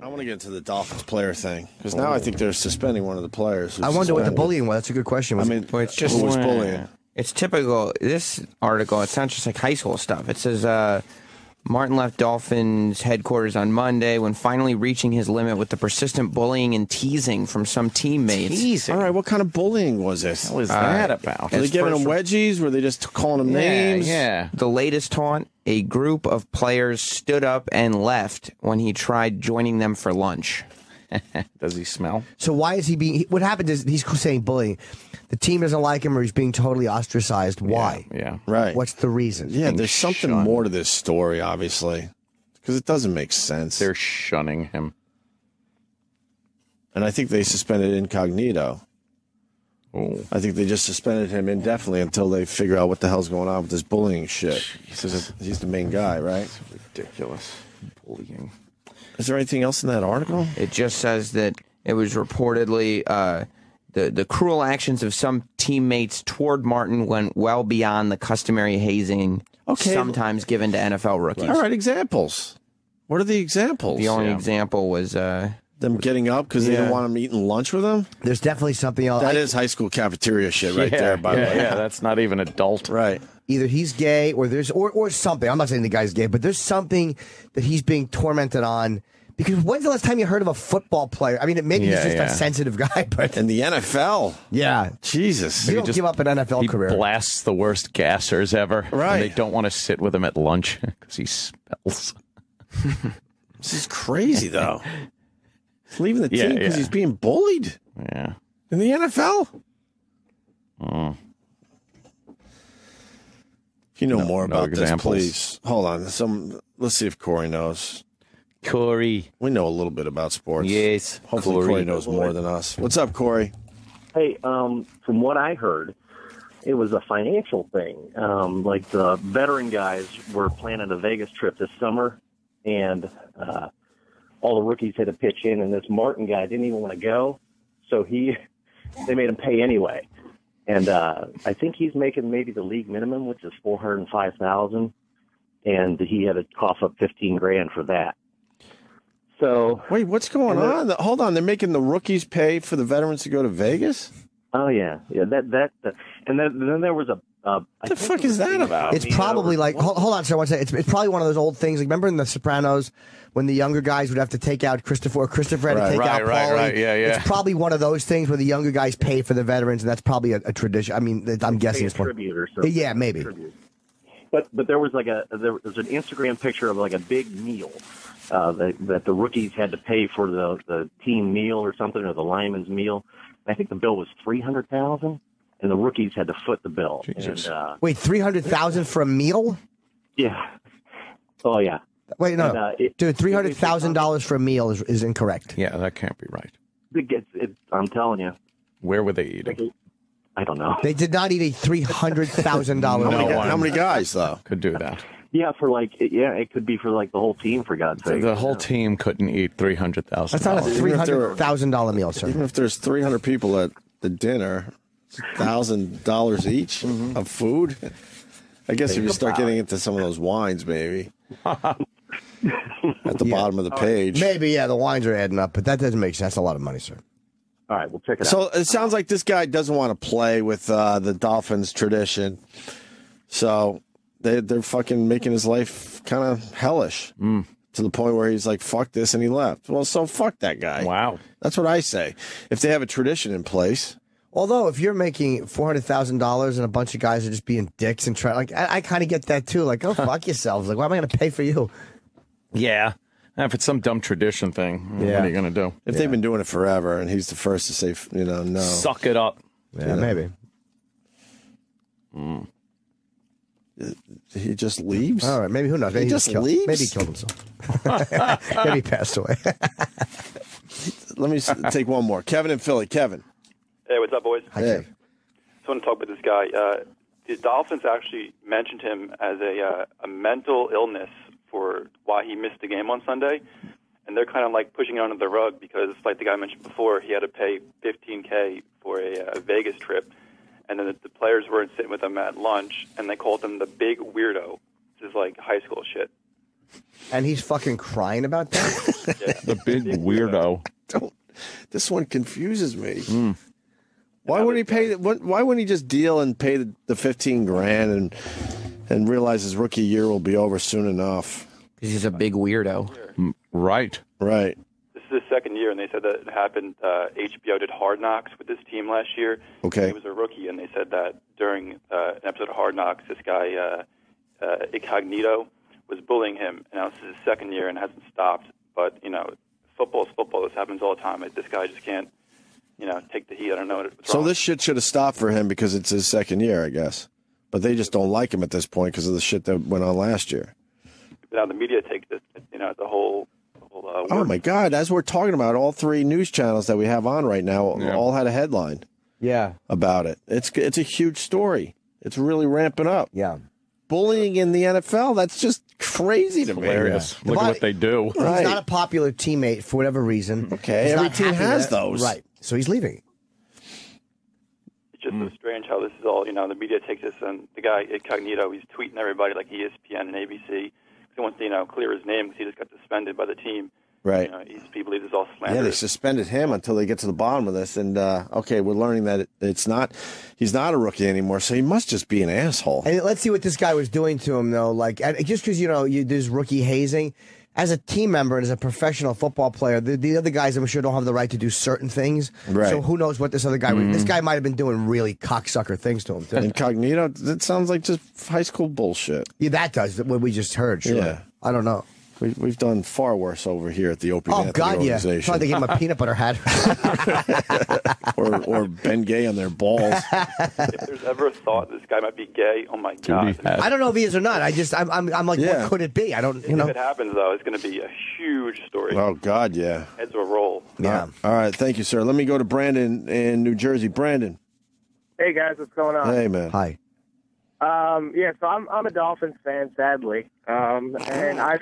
I want to get into the Dolphins player thing because now I think they're suspending one of the players. I wonder what the bullying was. That's a good question. It's just who was bullying. It's typical. This article, it's not just like high school stuff. It says Martin left Dolphins headquarters on Monday when finally reaching his limit with the persistent bullying and teasing from some teammates. Teasing? All right, what kind of bullying was this? What was that about? Were they giving him wedgies? Were they just calling him names? Yeah. The latest taunt, a group of players stood up and left when he tried joining them for lunch. Does he smell? So why is he being... What happened is he's saying bullying. The team doesn't like him or he's being totally ostracized. Why? Yeah. Right. What's the reason? Yeah, there's something more to this story, obviously, because it doesn't make sense. They're shunning him. And I think they suspended incognito. Oh. I think they just suspended him indefinitely until they figure out what the hell's going on with this bullying shit. He's the main guy, right? It's ridiculous. Bullying. Is there anything else in that article? It just says that it was reportedly the cruel actions of some teammates toward Martin went well beyond the customary hazing sometimes given to NFL rookies. All right, examples. What are the examples? The only example was... them getting up because they didn't want him eating lunch with them? There's definitely something else. That is high school cafeteria shit right there, by the way. Yeah, that's not even adult. Right. Either he's gay or there's or something. I'm not saying the guy's gay, but there's something that he's being tormented on. Because when's the last time you heard of a football player? I mean, maybe he's just a sensitive guy, but in the NFL, yeah, Jesus, you don't give up an NFL career. He blasts the worst gassers ever. Right, and they don't want to sit with him at lunch because he smells. This is crazy, though. He's leaving the team because he's being bullied. Yeah, in the NFL. Oh. If you know more about this, please hold on. Let's see if Corey knows. Corey. We know a little bit about sports. Yes. Hopefully Corey knows more than us. What's up, Corey? Hey, from what I heard, it was a financial thing. Like the veteran guys were planning a Vegas trip this summer, and all the rookies had to pitch in, and this Martin guy didn't even want to go, so they made him pay anyway. And I think he's making maybe the league minimum, which is $405,000, and he had to cough up $15,000 for that. So wait, what's going on? Hold on, they're making the rookies pay for the veterans to go to Vegas? Oh yeah. That and then there was what the fuck is that about? It's probably like hold on, sir. One second. It's probably one of those old things. Like remember in The Sopranos when the younger guys would have to take out Christopher had to take out Paulie. Right. Yeah. It's probably one of those things where the younger guys pay for the veterans, and that's probably a tradition. I mean, I'm guessing it's tribute or something. Yeah, maybe. But there was there was an Instagram picture of like a big meal. That the rookies had to pay for the team meal or something, or the lineman's meal. I think the bill was $300,000, and the rookies had to foot the bill. Jesus. And, wait, $300,000 for a meal? Yeah. Oh yeah. Wait, no, dude, $300,000 for a meal is incorrect. Yeah, that can't be right. I'm telling you. Where were they eating? I don't know. They did not eat a $300,000 meal. How many guys though could do that? Yeah, it could be for like the whole team, for God's sake. The whole team couldn't eat $300,000. That's not a $300,000 meal, sir. Even if there's 300 people at the dinner, $1,000 each of food. I guess if you start getting into some of those wines, maybe at the bottom of the page. Maybe, the wines are adding up, but that doesn't make sense. That's a lot of money, sir. All right, we'll check it out. So it sounds like this guy doesn't want to play with the Dolphins tradition. So they're fucking making his life kind of hellish to the point where he's like, fuck this, and he left. Well, so fuck that guy. Wow. That's what I say. If they have a tradition in place. Although, if you're making $400,000 and a bunch of guys are just being dicks and trying, like, I kind of get that too. Like, go fuck yourselves. Like, why am I going to pay for you? Yeah. If it's some dumb tradition thing, what are you going to do? If they've been doing it forever and he's the first to say, no. Suck it up. Yeah, maybe. He just leaves? All right, maybe, who knows? Maybe he just leaves? Maybe he killed himself. Maybe he passed away. Let me take one more. Kevin in Philly. Kevin. Hey, what's up, boys? Hi, Kev. Just want to talk about this guy. The Dolphins actually mentioned him as a mental illness for why he missed the game on Sunday, and they're kind of like pushing it under the rug because, like the guy mentioned before, he had to pay $15,000 for a Vegas trip, and then the players weren't sitting with him at lunch, and they called him the big weirdo. This is like high school shit. And he's fucking crying about that? The big weirdo. This one confuses me. Why wouldn't he pay? Why wouldn't he just deal and pay the $15,000 and realize his rookie year will be over soon enough? Because he's a big weirdo. Right. Right. This is his second year, and they said that it happened. HBO did Hard Knocks with this team last year. Okay. He was a rookie, and they said that during an episode of Hard Knocks, this guy, Incognito, was bullying him. And now this is his second year and hasn't stopped. But, football is football. This happens all the time. This guy just can't, take the heat. I don't know what's wrong. So this shit should have stopped for him because it's his second year, I guess. But they just don't like him at this point because of the shit that went on last year. Now the media takes this, the whole oh, my God. As we're talking about, all three news channels that we have on right now all had a headline about it. It's a huge story. It's really ramping up. Yeah. Bullying in the NFL, that's just crazy to me. Hilarious. Look at what they do. He's not a popular teammate for whatever reason. Okay, He's every not team happy has that- those. Right. So he's leaving. It's just so strange how this is all, the media takes this, and the guy, Incognito, he's tweeting everybody like ESPN and ABC. He wants to, clear his name because he just got suspended by the team. Right. He believes it's all slander. Yeah, they suspended him until they get to the bottom of this. And, okay, we're learning that he's not a rookie anymore, so he must just be an asshole. And let's see what this guy was doing to him, though. Like, just because, there's rookie hazing, as a team member and as a professional football player, the other guys, I'm sure, don't have the right to do certain things. Right. So who knows what this other guy This guy might have been doing really cocksucker things to him, too. Incognito, that sounds like just high school bullshit. Yeah, that does, what we just heard, sure. Yeah. I don't know. We've done far worse over here at the Opie Oh, Anthony God, yeah. organization. Probably they gave him a peanut butter hat. or Ben Gay on their balls. If there's ever a thought this guy might be gay, oh my God. I don't know if he is or not. I'm like, what could it be? I don't, If it happens, though, it's going to be a huge story. Oh, God, yeah. Heads will roll. Yeah. All right, thank you, sir. Let me go to Brandon in New Jersey. Brandon. Hey guys, what's going on? Hey, man. Hi. So I'm a Dolphins fan, sadly, and I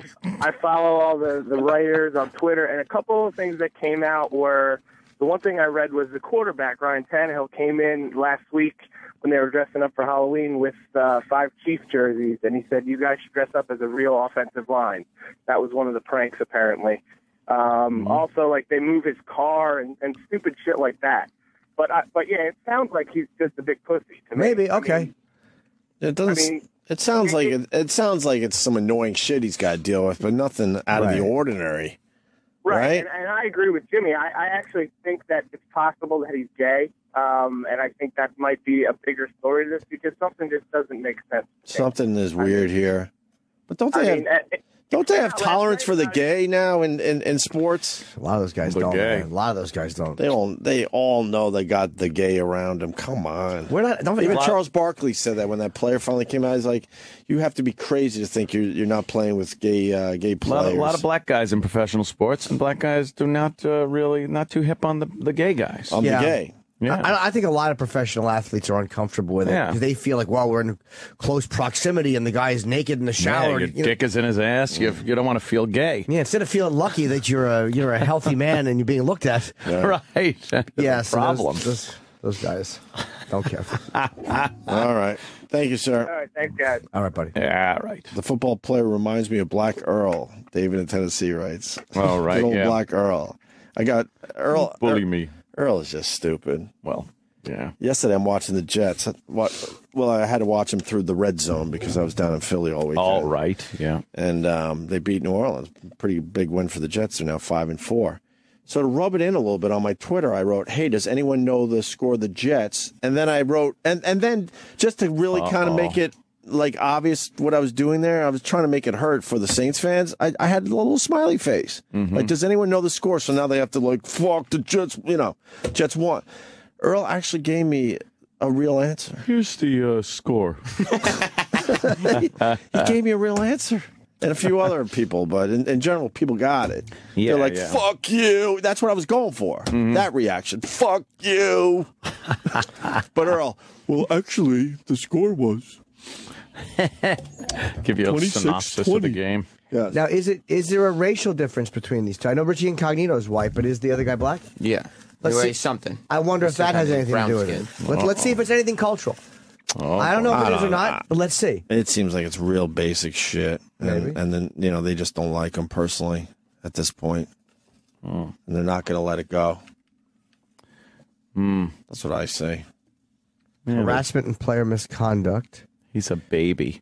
follow all the writers on Twitter, and a couple of things that came out were, the one thing I read was the quarterback, Ryan Tannehill, came in last week when they were dressing up for Halloween with 5 Chiefs jerseys, and he said, you guys should dress up as a real offensive line. That was one of the pranks, apparently. Also, like, they move his car and stupid shit like that. But yeah, it sounds like he's just a big pussy to me. Maybe, okay. I mean, It doesn't. It sounds like it sounds like it's some annoying shit he's got to deal with, but nothing out of the ordinary. Right? And I agree with Jimmy. I actually think that it's possible that he's gay, and I think that might be a bigger story to this because something just doesn't make sense. Something is weird here. But don't they have tolerance for the gay now in sports? A lot of those guys don't. Man. A lot of those guys don't. They all know they got the gay around them. Come on. We're not. Don't Even Charles Barkley said that when that player finally came out. He's like, you have to be crazy to think you're not playing with gay players. A lot of black guys in professional sports, and black guys do not not too hip on the gay guys. The gay. Yeah. I think a lot of professional athletes are uncomfortable with it because they feel like, well, we're in close proximity and the guy is naked in the shower. Yeah, your dick is in his ass. You don't want to feel gay. Yeah, instead of feeling lucky that you're a healthy man and you're being looked at. Yeah. Right. Yeah, problem. Those guys don't care. All right. Thank you, sir. All right, thanks, guys. All right, buddy. Yeah, right. The football player reminds me of Black Earl. David in Tennessee writes. Oh, right. Good old yeah. Black Earl. I got Earl. Bully me. Earl is just stupid. Well, yeah. Yesterday, I'm watching the Jets. Well, I had to watch them through the red zone because I was down in Philly all weekend. All right, yeah. And they beat New Orleans. Pretty big win for the Jets. They're now 5-4. So to rub it in a little bit on my Twitter, I wrote, hey, does anyone know the score of the Jets? And then I wrote, and then just to really kind of make it like obvious what I was doing there, I was trying to make it hurt for the Saints fans. I had a little smiley face. Like, does anyone know the score? So now they have to like, fuck the Jets, Jets won. Earl actually gave me a real answer. Here's the score. He gave me a real answer. And a few other people, but in general, people got it. Yeah, they're like, fuck you. That's what I was going for. That reaction. Fuck you. But Earl, well, actually, the score was... Give you a synopsis of the game. Yes. Now, is there a racial difference between these two? I know Richie Incognito is white, but is the other guy black? Yeah. Let's Anyway, see. something. I wonder if that has anything to do with it. Let's see if it's anything cultural. Oh, I don't know if I it is or don't not, know. but let's see. It seems like it's real basic shit. Maybe. And then, they just don't like him personally at this point. And they're not going to let it go. That's what I say. Harassment and player misconduct. He's a baby.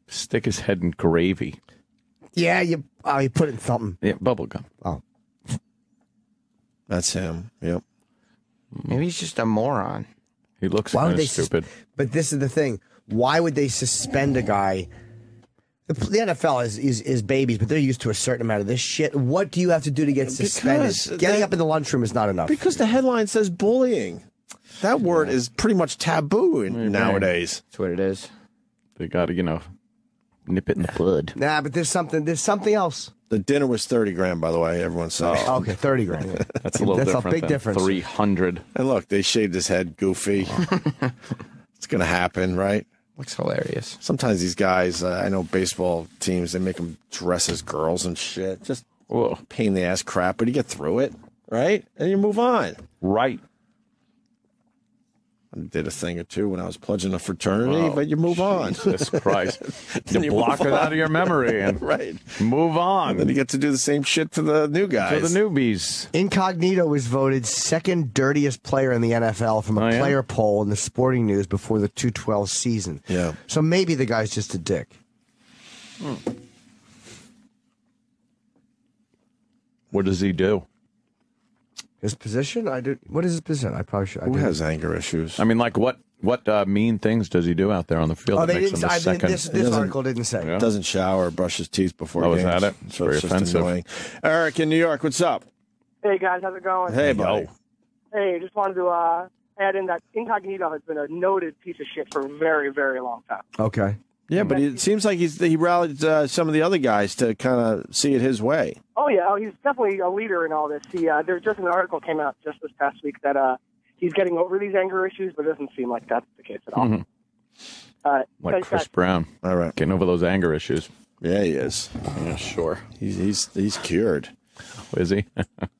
Stick his head in gravy. Yeah, you put it in something. Yeah, bubble gum. Oh. That's him. Yep. Maybe he's just a moron. He looks Why kind would of they stupid. But this is the thing. Why would they suspend a guy? The NFL is babies, but they're used to a certain amount of this shit. What do you have to do to get suspended? Getting up in the lunchroom is not enough. Because the headline says bullying. That word is pretty much taboo nowadays. That's what it is. They got to, nip it in the bud. Nah, but there's something else. The dinner was $30,000, by the way. Everyone's saying. Okay, $30,000. That's a little That's different. a big than difference. 300. And look, they shaved his head goofy. It's going to happen, right? Looks hilarious. Sometimes these guys, I know baseball teams, they make them dress as girls and shit. Just pain in the ass crap, but you get through it, right? And you move on. Right. I did a thing or two when I was pledging a fraternity, but you move on. Jesus Christ. Then you you block move it on. out of your memory and Right. move on. And then you get to do the same shit to the new guys. To the newbies. Incognito was voted second dirtiest player in the NFL from a player poll in the Sporting News before the 2-12 season. Yeah. So maybe the guy's just a dick. What does he do? His position? What is his position? I probably should. Who has anger issues? I mean, like, what mean things does he do out there on the field? Oh, that they makes didn't. him the I didn't second? this article didn't say. Yeah. Doesn't shower or brush his teeth before Oh, games. is that it? It's very just offensive. annoying. Eric in New York, what's up? Hey guys, how's it going? Hey, buddy. Hey, just wanted to add in that Incognito has been a noted piece of shit for a very, very long time. Okay. Yeah, but it seems like he rallied some of the other guys to kind of see it his way. Oh yeah, he's definitely a leader in all this. There's just an article came out just this past week that he's getting over these anger issues, but it doesn't seem like that's the case at all. Mm-hmm. Like Chris Brown. All right. Getting over those anger issues. Yeah, he is. Yeah, sure. He's cured. Is he?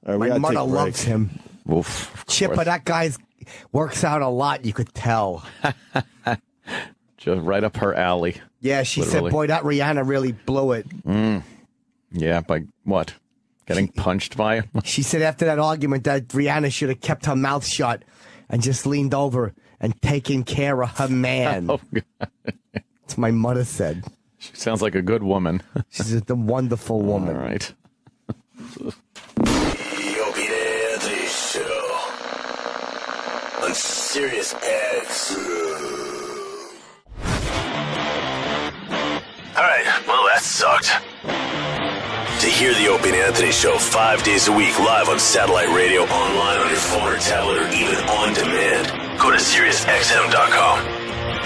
My mother loves him. Oof, Chipper, that guy works out a lot. You could tell. Just right up her alley. Yeah, she Literally. said, "Boy, that Rihanna really blew it." Yeah, by what? Getting punched by him? She said after that argument that Rihanna should have kept her mouth shut and just leaned over and taken care of her man. Oh, God. That's what my mother said. She sounds like a good woman. She's a wonderful woman. All right. The Opie and Anthony Show on Sirius XM. All right, well, that sucked. To hear the Opie and Anthony Show 5 days a week live on satellite radio, online on your phone or tablet, or even on demand, go to SiriusXM.com.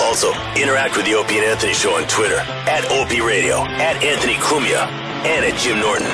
Also, interact with the Opie and Anthony Show on Twitter, @Opie Radio, @Anthony Cumia, and @Jim Norton.